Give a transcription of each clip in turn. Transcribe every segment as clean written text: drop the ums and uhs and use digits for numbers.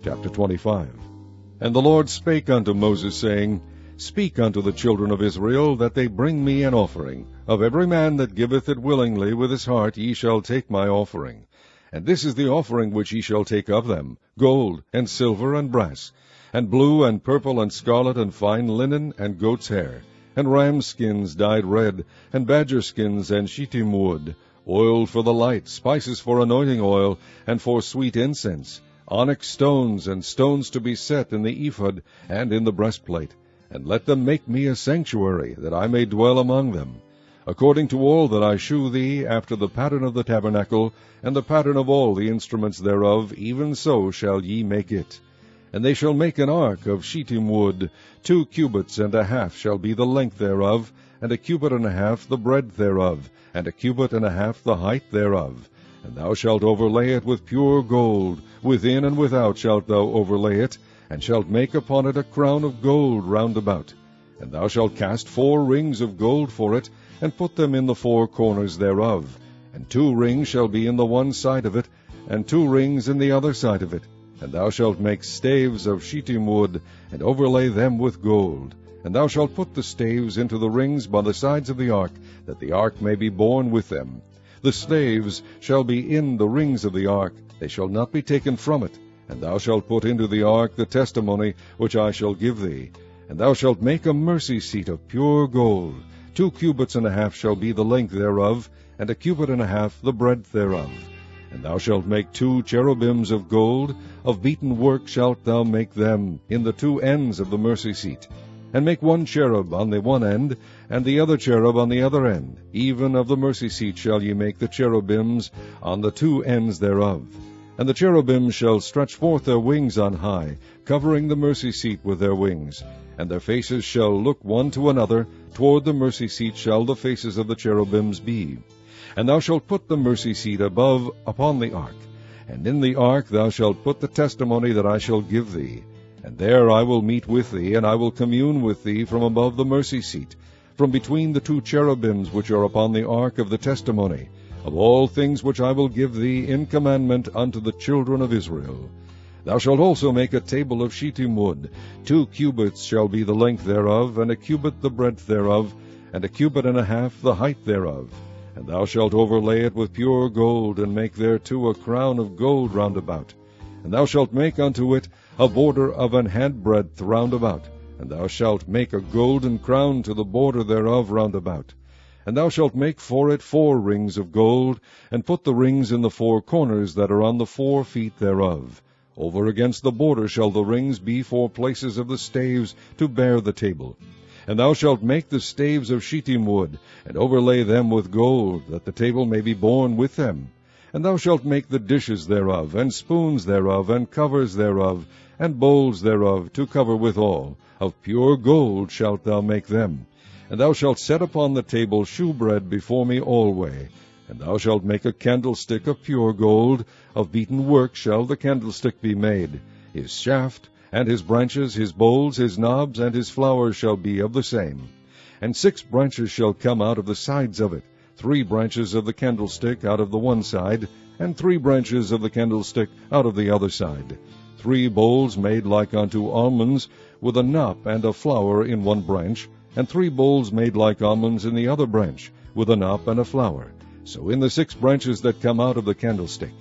Chapter 25. And the Lord spake unto Moses, saying, Speak unto the children of Israel, that they bring me an offering. Of every man that giveth it willingly with his heart ye shall take my offering. And this is the offering which ye shall take of them, gold, and silver, and brass, and blue, and purple, and scarlet, and fine linen, and goat's hair, and ram skins dyed red, and badger skins, and shittim wood, oil for the light, spices for anointing oil, and for sweet incense, onyx stones, and stones to be set in the ephod and in the breastplate. And let them make me a sanctuary, that I may dwell among them. According to all that I shew thee, after the pattern of the tabernacle, and the pattern of all the instruments thereof, even so shall ye make it. And they shall make an ark of shittim wood, 2 cubits and a half shall be the length thereof, and a cubit and a half the breadth thereof, and a cubit and a half the height thereof. And thou shalt overlay it with pure gold, within and without shalt thou overlay it, and shalt make upon it a crown of gold round about. And thou shalt cast 4 rings of gold for it, and put them in the 4 corners thereof. And 2 rings shall be in the one side of it, and 2 rings in the other side of it. And thou shalt make staves of shittim wood, and overlay them with gold. And thou shalt put the staves into the rings by the sides of the ark, that the ark may be borne with them. The staves shall be in the rings of the ark, they shall not be taken from it. And thou shalt put into the ark the testimony which I shall give thee. And thou shalt make a mercy seat of pure gold. 2 cubits and a half shall be the length thereof, and a cubit and a half the breadth thereof. And thou shalt make 2 cherubims of gold, of beaten work shalt thou make them in the 2 ends of the mercy seat. And make 1 cherub on the one end, and the other cherub on the other end. Even of the mercy seat shall ye make the cherubims on the 2 ends thereof. And the cherubims shall stretch forth their wings on high, covering the mercy seat with their wings. And their faces shall look one to another, toward the mercy seat shall the faces of the cherubims be. And thou shalt put the mercy seat above upon the ark. And in the ark thou shalt put the testimony that I shall give thee. And there I will meet with thee, and I will commune with thee from above the mercy seat, from between the 2 cherubims which are upon the ark of the testimony, of all things which I will give thee in commandment unto the children of Israel. Thou shalt also make a table of shittim wood. 2 cubits shall be the length thereof, and a cubit the breadth thereof, and a cubit and a half the height thereof. And thou shalt overlay it with pure gold, and make thereto a crown of gold round about. And thou shalt make unto it a border of an handbreadth round about. And thou shalt make a golden crown to the border thereof round about. And thou shalt make for it 4 rings of gold, and put the rings in the 4 corners that are on the 4 feet thereof. Over against the border shall the rings be for places of the staves to bear the table. And thou shalt make the staves of shittim wood, and overlay them with gold, that the table may be borne with them. And thou shalt make the dishes thereof, and spoons thereof, and covers thereof, and bowls thereof, to cover withal. Of pure gold shalt thou make them. And thou shalt set upon the table shewbread before me alway. And thou shalt make a candlestick of pure gold, of beaten work shall the candlestick be made. His shaft, and his branches, his bowls, his knobs, and his flowers shall be of the same. And 6 branches shall come out of the sides of it, 3 branches of the candlestick out of the one side, and 3 branches of the candlestick out of the other side. 3 bowls made like unto almonds, with a knop and a flower in one branch, and 3 bowls made like almonds in the other branch, with a knop and a flower. So in the 6 branches that come out of the candlestick.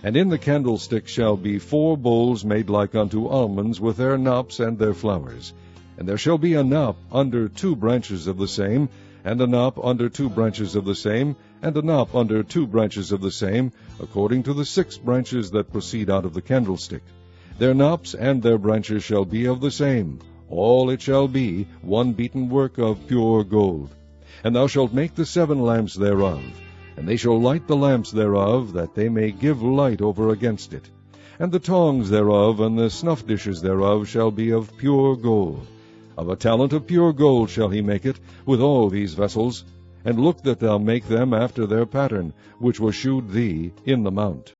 And in the candlestick shall be 4 bowls made like unto almonds, with their knops and their flowers. And there shall be a knop under 2 branches of the same, and a knop under 2 branches of the same, and a knop under 2 branches of the same, according to the 6 branches that proceed out of the candlestick. Their knops and their branches shall be of the same. All it shall be 1 beaten work of pure gold. And thou shalt make the 7 lamps thereof. And they shall light the lamps thereof, that they may give light over against it. And the tongs thereof, and the snuff dishes thereof, shall be of pure gold. Of a talent of pure gold shall he make it, with all these vessels. And look that thou make them after their pattern, which was shewed thee in the mount.